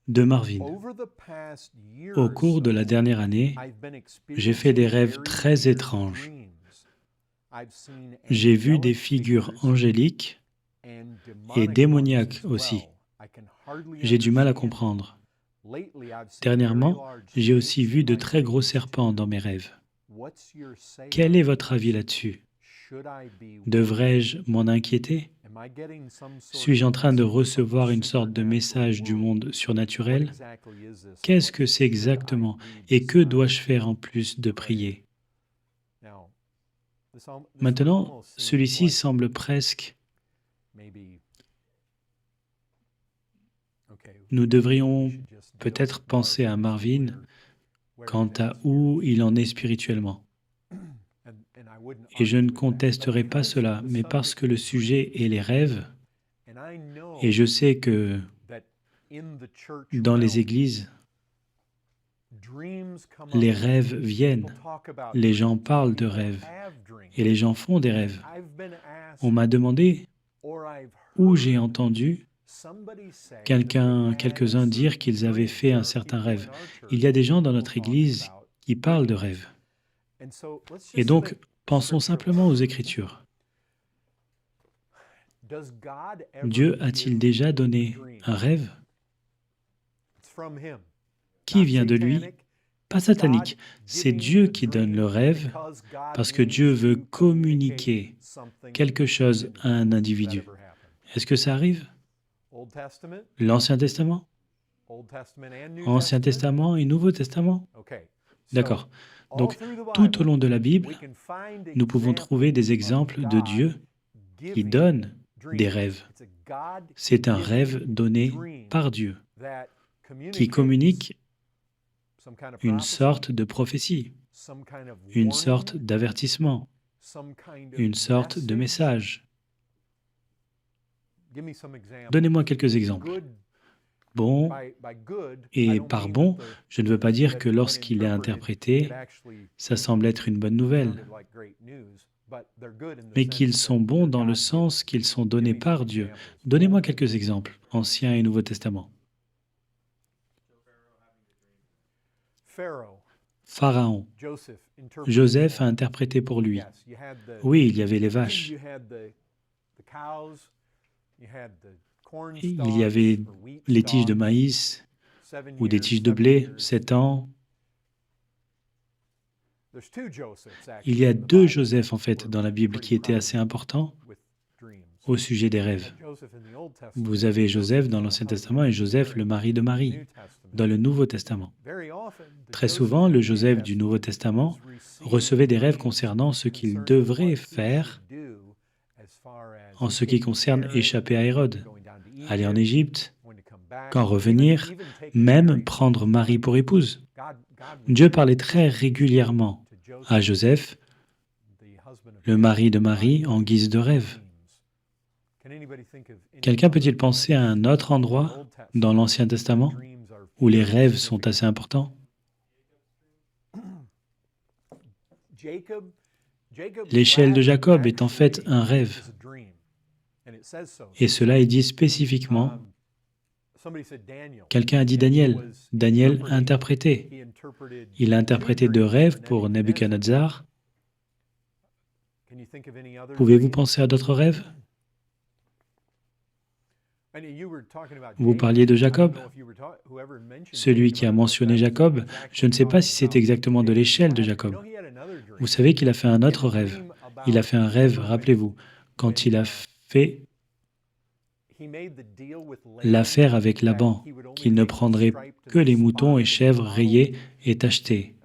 de Marvin. Au cours de la dernière année, j'ai fait des rêves très étranges. J'ai vu des figures angéliques et démoniaques aussi. J'ai du mal à comprendre. Dernièrement, j'ai aussi vu de très gros serpents dans mes rêves. Quel est votre avis là-dessus? Devrais-je m'en inquiéter? Suis-je en train de recevoir une sorte de message du monde surnaturel? Qu'est-ce que c'est exactement et que dois-je faire en plus de prier? Maintenant, celui-ci semble presque... Nous devrions peut-être penser à Marvin quant à où il en est spirituellement. Et je ne contesterai pas cela, mais parce que le sujet est les rêves, et je sais que dans les églises, les rêves viennent, les gens parlent de rêves, et les gens font des rêves. On m'a demandé où j'ai entendu quelques-uns dire qu'ils avaient fait un certain rêve. Il y a des gens dans notre Église qui parlent de rêves. Et donc, pensons simplement aux Écritures. Dieu a-t-il déjà donné un rêve? Qui vient de lui? Pas satanique. C'est Dieu qui donne le rêve parce que Dieu veut communiquer quelque chose à un individu. Est-ce que ça arrive? L'Ancien Testament? Ancien Testament et Nouveau Testament? D'accord. Donc, tout au long de la Bible, nous pouvons trouver des exemples de Dieu qui donne des rêves. C'est un rêve donné par Dieu qui communique une sorte de prophétie, une sorte d'avertissement, une sorte de message. Donnez-moi quelques exemples. Bon, et par bon, je ne veux pas dire que lorsqu'il est interprété, ça semble être une bonne nouvelle, mais qu'ils sont bons dans le sens qu'ils sont donnés par Dieu. Donnez-moi quelques exemples, Ancien et Nouveau Testament. Pharaon. Joseph a interprété pour lui. Oui, il y avait les vaches. Il y avait les tiges de maïs ou des tiges de blé, 7 ans. Il y a deux Joseph, en fait, dans la Bible qui étaient assez importants au sujet des rêves. Vous avez Joseph dans l'Ancien Testament et Joseph, le mari de Marie, dans le Nouveau Testament. Très souvent, le Joseph du Nouveau Testament recevait des rêves concernant ce qu'il devrait faire en ce qui concerne échapper à Hérode, aller en Égypte, quand revenir, même prendre Marie pour épouse. Dieu parlait très régulièrement à Joseph, le mari de Marie, en guise de rêve. Quelqu'un peut-il penser à un autre endroit dans l'Ancien Testament où les rêves sont assez importants? L'échelle de Jacob est en fait un rêve. Et cela est dit spécifiquement. Quelqu'un a dit Daniel. Daniel a interprété. Il a interprété deux rêves pour Nebuchadnezzar. Pouvez-vous penser à d'autres rêves? Vous parliez de Jacob. Celui qui a mentionné Jacob, je ne sais pas si c'est exactement de l'échelle de Jacob. Vous savez qu'il a fait un autre rêve. Il a fait un rêve, rappelez-vous, quand il a fait l'affaire avec Laban, qu'il ne prendrait que les moutons et chèvres rayés et tachetés.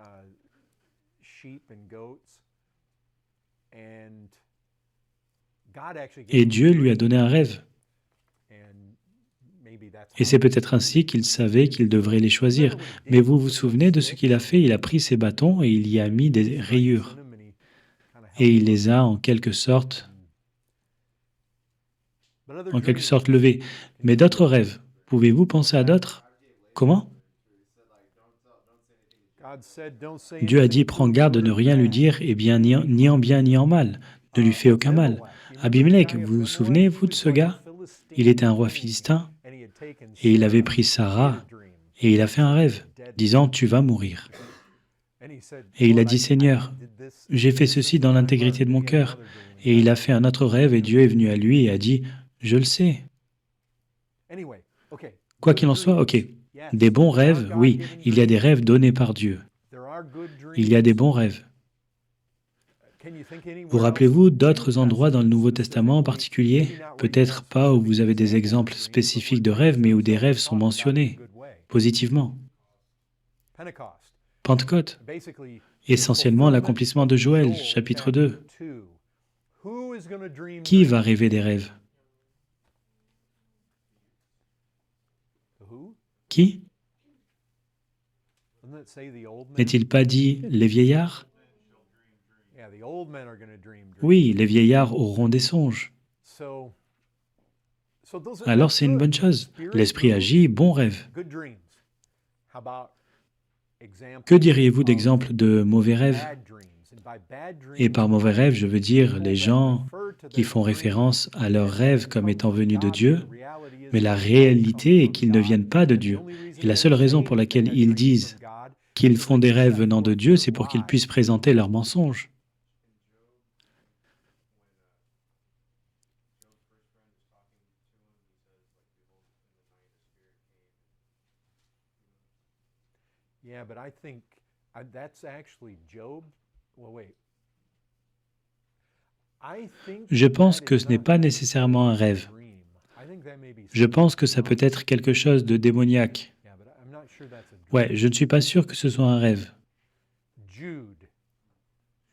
Et Dieu lui a donné un rêve. Et c'est peut-être ainsi qu'il savait qu'il devrait les choisir. Mais vous vous souvenez de ce qu'il a fait? Il a pris ses bâtons et il y a mis des rayures. Et il les a en quelque sorte levés. Mais d'autres rêves, pouvez-vous penser à d'autres? Comment? Dieu a dit, prends garde de ne rien lui dire, et bien ni en bien ni en mal. Ne lui fais aucun mal. Abimelech, vous vous souvenez, vous, de ce gars? Il était un roi philistin. et il avait pris Sarah, et il a fait un rêve, disant, « Tu vas mourir. » Et il a dit, « Seigneur, j'ai fait ceci dans l'intégrité de mon cœur. » Et il a fait un autre rêve, et Dieu est venu à lui et a dit, « Je le sais. » Quoi qu'il en soit, ok. Des bons rêves, oui, il y a des rêves donnés par Dieu. Il y a des bons rêves. Vous rappelez-vous d'autres endroits dans le Nouveau Testament en particulier? Peut-être pas où vous avez des exemples spécifiques de rêves, mais où des rêves sont mentionnés, positivement. Pentecôte, essentiellement l'accomplissement de Joël, chapitre 2. Qui va rêver des rêves? Qui? N'est-il pas dit les vieillards? Oui, les vieillards auront des songes. Alors c'est une bonne chose. L'Esprit agit, bon rêve. Que diriez-vous d'exemples de mauvais rêves? Et par mauvais rêves, je veux dire les gens qui font référence à leurs rêves comme étant venus de Dieu, mais la réalité est qu'ils ne viennent pas de Dieu. Et la seule raison pour laquelle ils disent qu'ils font des rêves venant de Dieu, c'est pour qu'ils puissent présenter leurs mensonges. Je pense que ce n'est pas nécessairement un rêve. Je pense que ça peut être quelque chose de démoniaque. Ouais, je ne suis pas sûr que ce soit un rêve.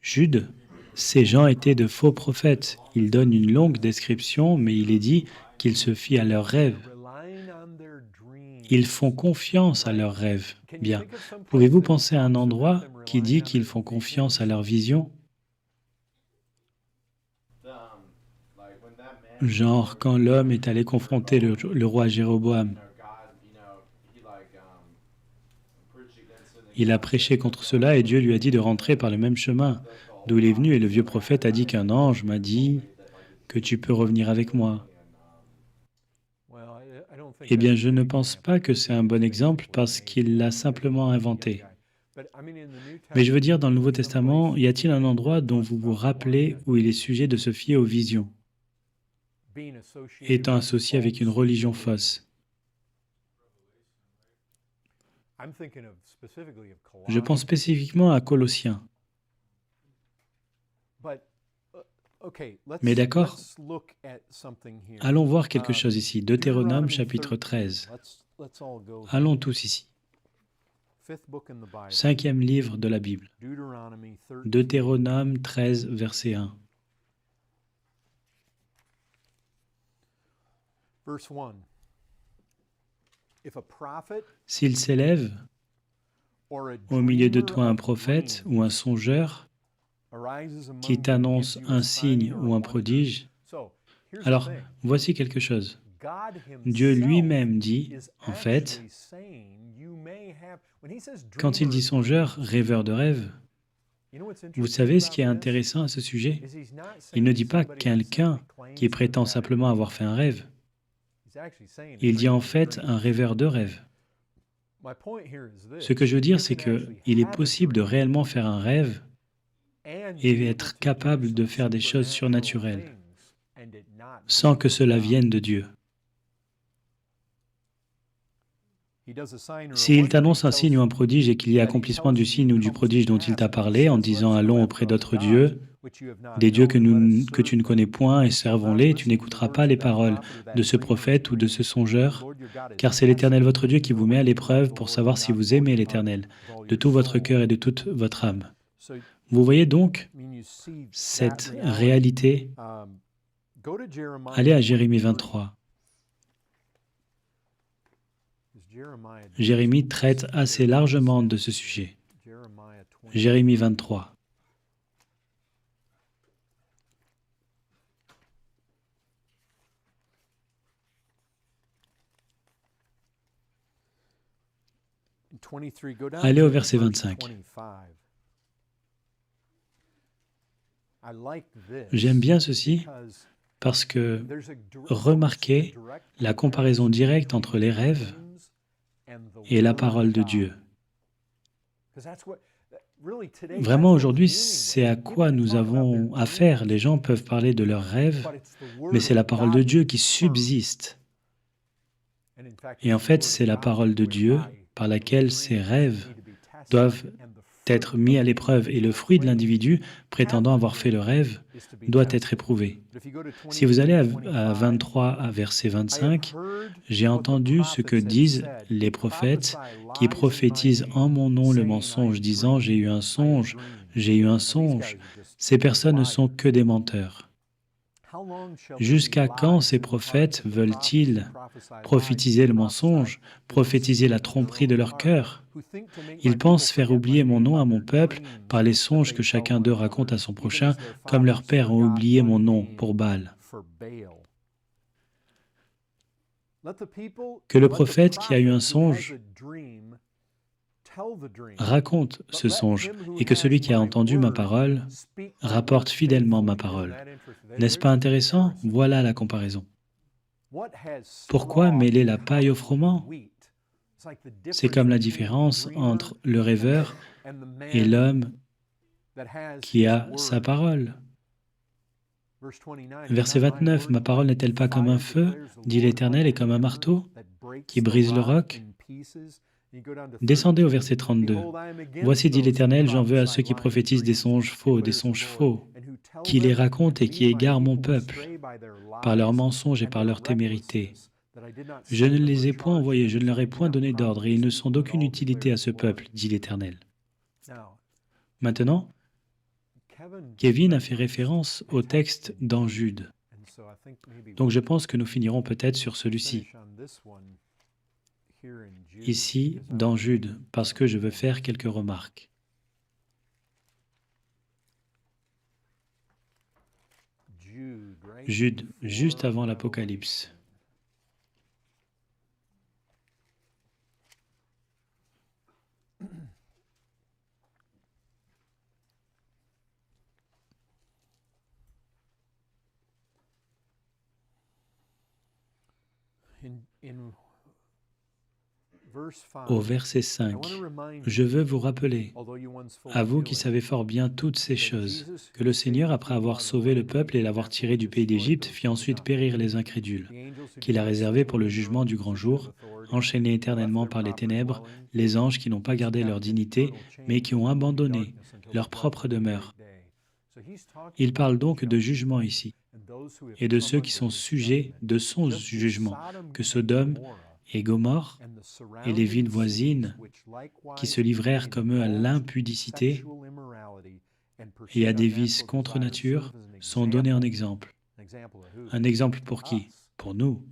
Jude, ces gens étaient de faux prophètes. Ils donnent une longue description, mais il est dit qu'ils se fient à leurs rêves. Ils font confiance à leurs rêves. Bien. Pouvez-vous penser à un endroit qui dit qu'ils font confiance à leur vision? Genre quand l'homme est allé confronter le roi Jéroboam. Il a prêché contre cela et Dieu lui a dit de rentrer par le même chemin d'où il est venu. Et le vieux prophète a dit qu'un ange m'a dit que tu peux revenir avec moi. Eh bien, je ne pense pas que c'est un bon exemple parce qu'il l'a simplement inventé. Mais je veux dire, dans le Nouveau Testament, y a-t-il un endroit dont vous vous rappelez où il est sujet de se fier aux visions, étant associé avec une religion fausse? Je pense spécifiquement à Colossiens. Mais d'accord, allons voir quelque chose ici. Deutéronome chapitre 13. Allons tous ici. 5e livre de la Bible. Deutéronome 13, verset 1. S'il s'élève au milieu de toi un prophète ou un songeur qui t'annonce un signe ou un prodige, alors voici quelque chose. Dieu lui-même dit, en fait, quand il dit songeur, rêveur de rêve, vous savez ce qui est intéressant à ce sujet? Il ne dit pas quelqu'un qui prétend simplement avoir fait un rêve. Il dit en fait un rêveur de rêve. Ce que je veux dire, c'est qu'il est possible de réellement faire un rêve et être capable de faire des choses surnaturelles sans que cela vienne de Dieu. S'il t'annonce un signe ou un prodige et qu'il y a accomplissement du signe ou du prodige dont il t'a parlé en disant « Allons auprès d'autres dieux », des dieux que tu ne connais point et servons-les, tu n'écouteras pas les paroles de ce prophète ou de ce songeur, car c'est l'Éternel votre Dieu qui vous met à l'épreuve pour savoir si vous aimez l'Éternel, de tout votre cœur et de toute votre âme. Vous voyez donc cette réalité? Allez à Jérémie 23. Jérémie traite assez largement de ce sujet. Jérémie 23. Allez au verset 25. J'aime bien ceci Parce que remarquez la comparaison directe entre les rêves et la parole de Dieu. Vraiment, aujourd'hui, c'est à quoi nous avons affaire. Les gens peuvent parler de leurs rêves, mais c'est la parole de Dieu qui subsiste. Et en fait, c'est la parole de Dieu par laquelle ces rêves doivent être mis à l'épreuve et le fruit de l'individu prétendant avoir fait le rêve doit être éprouvé. Si vous allez à 23 à verset 25, j'ai entendu ce que disent les prophètes qui prophétisent en mon nom le mensonge, disant j'ai eu un songe, j'ai eu un songe. Ces personnes ne sont que des menteurs. Jusqu'à quand ces prophètes veulent-ils prophétiser le mensonge, prophétiser la tromperie de leur cœur? Ils pensent faire oublier mon nom à mon peuple par les songes que chacun d'eux raconte à son prochain, comme leurs pères ont oublié mon nom pour Baal. Que le prophète qui a eu un songe raconte ce songe et que celui qui a entendu ma parole rapporte fidèlement ma parole. N'est-ce pas intéressant? Voilà la comparaison. Pourquoi mêler la paille au froment? C'est comme la différence entre le rêveur et l'homme qui a sa parole. Verset 29, « Ma parole n'est-elle pas comme un feu, dit l'Éternel, et comme un marteau qui brise le roc ?» Descendez au verset 32. « Voici, dit l'Éternel, j'en veux à ceux qui prophétisent des songes faux, qui les racontent et qui égarent mon peuple par leurs mensonges et par leur témérité. Je ne les ai point envoyés, je ne leur ai point donné d'ordre, et ils ne sont d'aucune utilité à ce peuple, dit l'Éternel. » Maintenant, Kevin a fait référence au texte dans Jude. Donc je pense que nous finirons peut-être sur celui-ci, ici dans Jude, parce que je veux faire quelques remarques. Jude, juste avant l'Apocalypse. Au verset 5, je veux vous rappeler, à vous qui savez fort bien toutes ces choses, que le Seigneur, après avoir sauvé le peuple et l'avoir tiré du pays d'Égypte, fit ensuite périr les incrédules, qu'il a réservés pour le jugement du grand jour, enchaînés éternellement par les ténèbres, les anges qui n'ont pas gardé leur dignité, mais qui ont abandonné leur propre demeure. Il parle donc de jugement ici, et de ceux qui sont sujets de son jugement, que Sodome et Gomorrhe et les villes voisines qui se livrèrent comme eux à l'impudicité et à des vices contre nature sont donnés en exemple. Un exemple pour qui? Pour nous,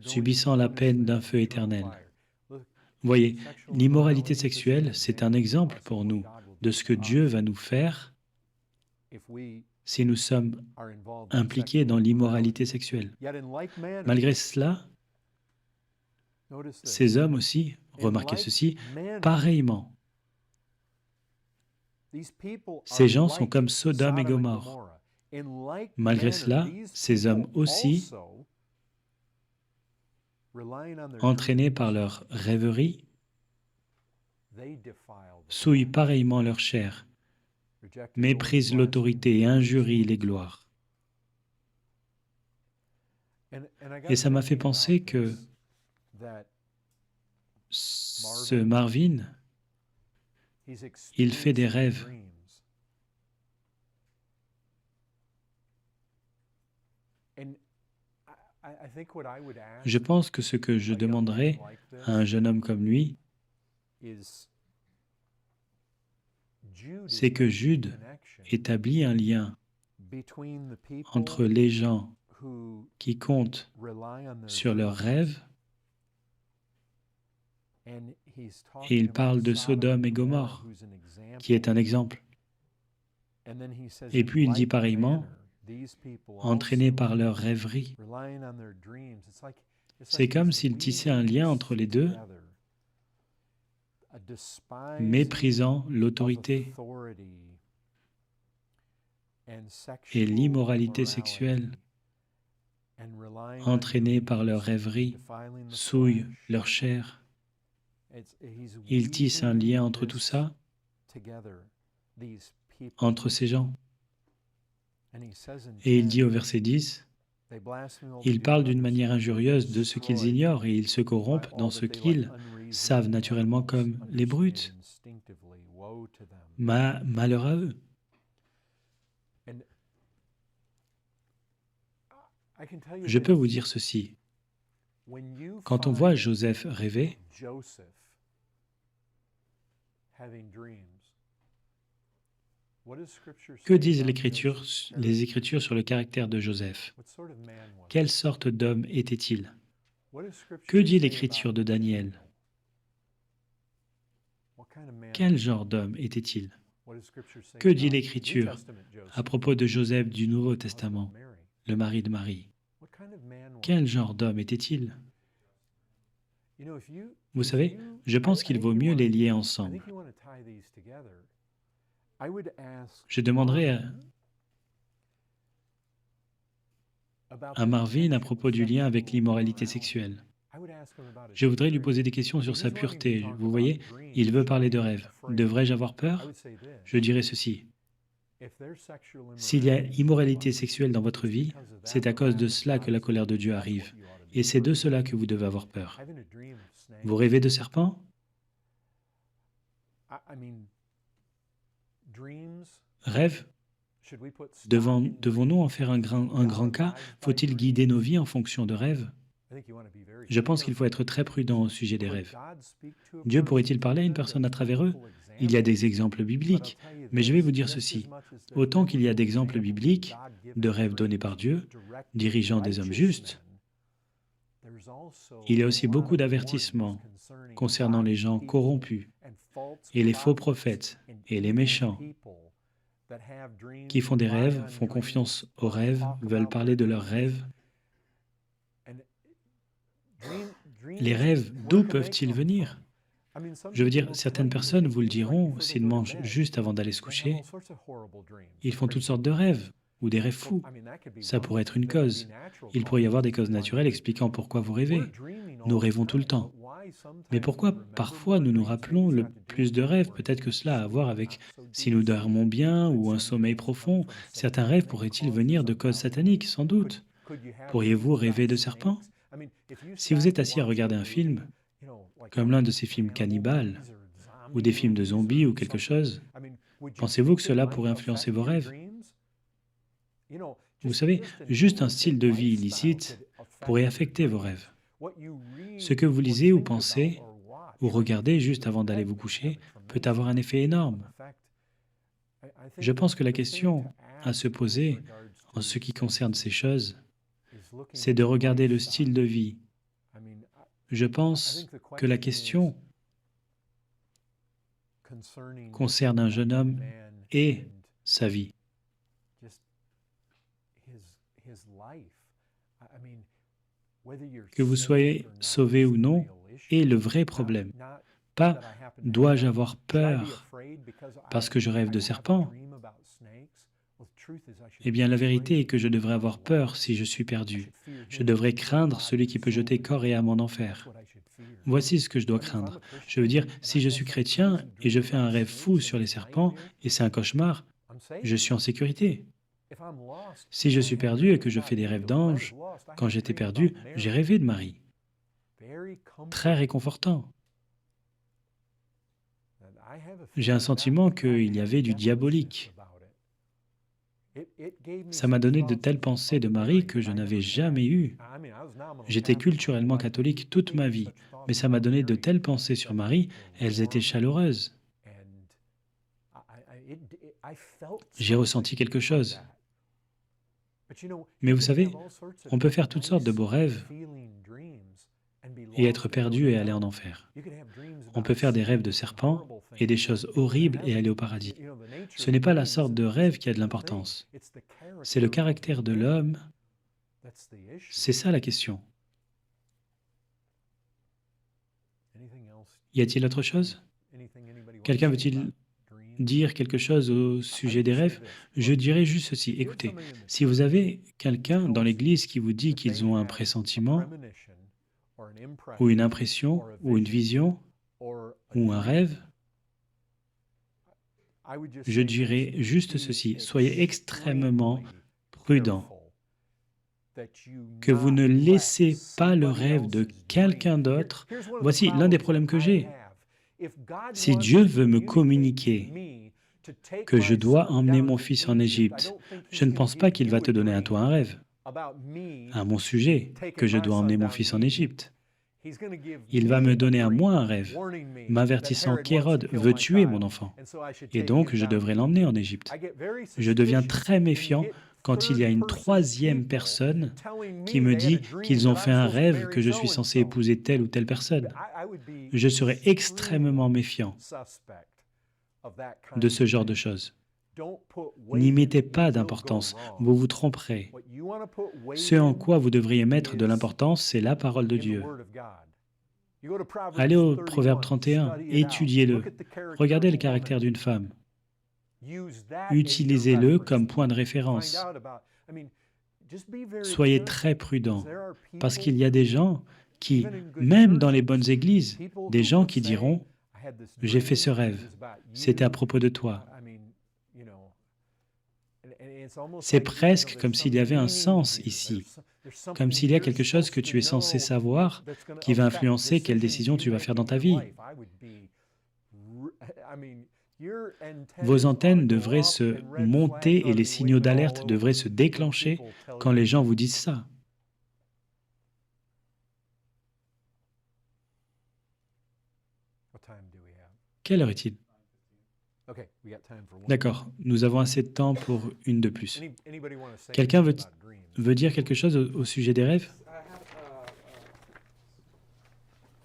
subissant la peine d'un feu éternel. Voyez, l'immoralité sexuelle, c'est un exemple pour nous de ce que Dieu va nous faire si nous sommes impliqués dans l'immoralité sexuelle. Malgré cela, ces hommes aussi, remarquez ceci, pareillement. Ces gens sont comme Sodome et Gomorrhe. Malgré cela, ces hommes aussi, entraînés par leur rêverie, souillent pareillement leur chair, méprisent l'autorité et injurient les gloires. Et ça m'a fait penser que ce Marvin, il fait des rêves. Je pense que ce que je demanderais à un jeune homme comme lui, c'est que Jude établit un lien entre les gens qui comptent sur leurs rêves, et il parle de Sodome et Gomorrhe, qui est un exemple. Et puis il dit pareillement, entraînés par leur rêverie. C'est comme s'il tissait un lien entre les deux, méprisant l'autorité et l'immoralité sexuelle, entraînés par leur rêverie, souillent leur chair. Il tisse un lien entre tout ça, entre ces gens. Et il dit au verset 10, ils parlent d'une manière injurieuse de ce qu'ils ignorent et ils se corrompent dans ce qu'ils savent naturellement comme les brutes. Malheur à eux. Je peux vous dire ceci. Quand on voit Joseph rêver, que disent les Écritures sur le caractère de Joseph? Quelle sorte d'homme était-il? Que dit l'Écriture de Daniel? Quel genre d'homme était-il? Que dit l'Écriture à propos de Joseph du Nouveau Testament, le mari de Marie? Quel genre d'homme était-il? Vous savez, je pense qu'il vaut mieux les lier ensemble. Je demanderai à Marvin à propos du lien avec l'immoralité sexuelle. Je voudrais lui poser des questions sur sa pureté. Vous voyez, il veut parler de rêve. Devrais-je avoir peur? Je dirais ceci. S'il y a immoralité sexuelle dans votre vie, c'est à cause de cela que la colère de Dieu arrive. Et c'est de cela que vous devez avoir peur. Vous rêvez de serpents? Rêve? Devons-nous en faire un grand cas? Faut-il guider nos vies en fonction de rêves? Je pense qu'il faut être très prudent au sujet des rêves. Dieu pourrait-il parler à une personne à travers eux? Il y a des exemples bibliques, mais je vais vous dire ceci. Autant qu'il y a d'exemples bibliques, de rêves donnés par Dieu, dirigeant des hommes justes, il y a aussi beaucoup d'avertissements concernant les gens corrompus et les faux prophètes et les méchants qui font des rêves, font confiance aux rêves, veulent parler de leurs rêves. Les rêves, d'où peuvent-ils venir? Je veux dire, certaines personnes vous le diront, s'ils mangent juste avant d'aller se coucher, ils font toutes sortes de rêves, ou des rêves fous. Ça pourrait être une cause. Il pourrait y avoir des causes naturelles expliquant pourquoi vous rêvez. Nous rêvons tout le temps. Mais pourquoi parfois nous nous rappelons le plus de rêves? Peut-être que cela a à voir avec si nous dormons bien ou un sommeil profond. Certains rêves pourraient-ils venir de causes sataniques, sans doute. Pourriez-vous rêver de serpents? Si vous êtes assis à regarder un film, comme l'un de ces films cannibales, ou des films de zombies ou quelque chose, pensez-vous que cela pourrait influencer vos rêves? Vous savez, juste un style de vie illicite pourrait affecter vos rêves. Ce que vous lisez ou pensez ou regardez juste avant d'aller vous coucher peut avoir un effet énorme. Je pense que la question à se poser en ce qui concerne ces choses, c'est de regarder le style de vie. Je pense que la question concerne un jeune homme et sa vie. Que vous soyez sauvé ou non est le vrai problème. Pas « dois-je avoir peur parce que je rêve de serpents ?» Eh bien, la vérité est que je devrais avoir peur si je suis perdu. Je devrais craindre celui qui peut jeter corps et âme en enfer. Voici ce que je dois craindre. Je veux dire, si je suis chrétien et je fais un rêve fou sur les serpents et c'est un cauchemar, je suis en sécurité. Si je suis perdu et que je fais des rêves d'anges, quand j'étais perdu, j'ai rêvé de Marie. Très réconfortant. J'ai un sentiment qu'il y avait du diabolique. Ça m'a donné de telles pensées de Marie que je n'avais jamais eues. J'étais culturellement catholique toute ma vie, mais ça m'a donné de telles pensées sur Marie, elles étaient chaleureuses. J'ai ressenti quelque chose. Mais vous savez, on peut faire toutes sortes de beaux rêves et être perdu et aller en enfer. On peut faire des rêves de serpents et des choses horribles et aller au paradis. Ce n'est pas la sorte de rêve qui a de l'importance. C'est le caractère de l'homme. C'est ça la question. Y a-t-il autre chose? Quelqu'un veut-il dire quelque chose au sujet des rêves, je dirais juste ceci. Écoutez, si vous avez quelqu'un dans l'Église qui vous dit qu'ils ont un pressentiment, ou une impression, ou une vision, ou un rêve, je dirais juste ceci. Soyez extrêmement prudent, que vous ne laissez pas le rêve de quelqu'un d'autre. Voici l'un des problèmes que j'ai. Si Dieu veut me communiquer que je dois emmener mon fils en Égypte, je ne pense pas qu'il va te donner à toi un rêve à mon sujet, que je dois emmener mon fils en Égypte. Il va me donner à moi un rêve, m'avertissant qu'Hérode veut tuer mon enfant, et donc je devrais l'emmener en Égypte. Je deviens très méfiant quand il y a une troisième personne qui me dit qu'ils ont fait un rêve que je suis censé épouser telle ou telle personne. Je serai extrêmement méfiant de ce genre de choses. N'y mettez pas d'importance, vous vous tromperez. Ce en quoi vous devriez mettre de l'importance, c'est la parole de Dieu. Allez au Proverbe 31, étudiez-le. Regardez le caractère d'une femme. Utilisez-le comme point de référence. Soyez très prudents, parce qu'il y a des gens qui, même dans les bonnes églises, des gens qui diront « J'ai fait ce rêve, c'était à propos de toi ». C'est presque comme s'il y avait un sens ici, comme s'il y a quelque chose que tu es censé savoir qui va influencer quelle décision tu vas faire dans ta vie. Vos antennes devraient se monter et les signaux d'alerte devraient se déclencher quand les gens vous disent ça. Quelle heure est-il? D'accord, nous avons assez de temps pour une de plus. Quelqu'un veut dire quelque chose au sujet des rêves? Yes, I have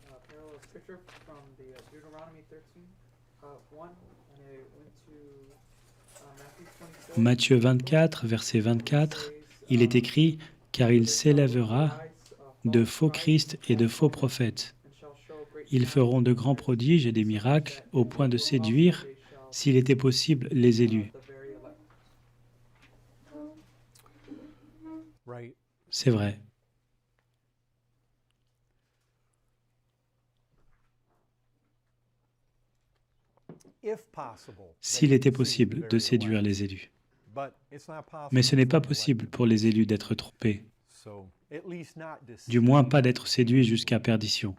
a parallel scripture from the Deuteronomy 13, 1, and I went to Matthew 24. Matthieu 24, verset 24, il est écrit « Car il s'élèvera de faux Christ et de faux prophètes. Ils feront de grands prodiges et des miracles au point de séduire, s'il était possible, les élus. » C'est vrai. S'il était possible de séduire les élus. Mais ce n'est pas possible pour les élus d'être trompés, du moins pas d'être séduits jusqu'à perdition.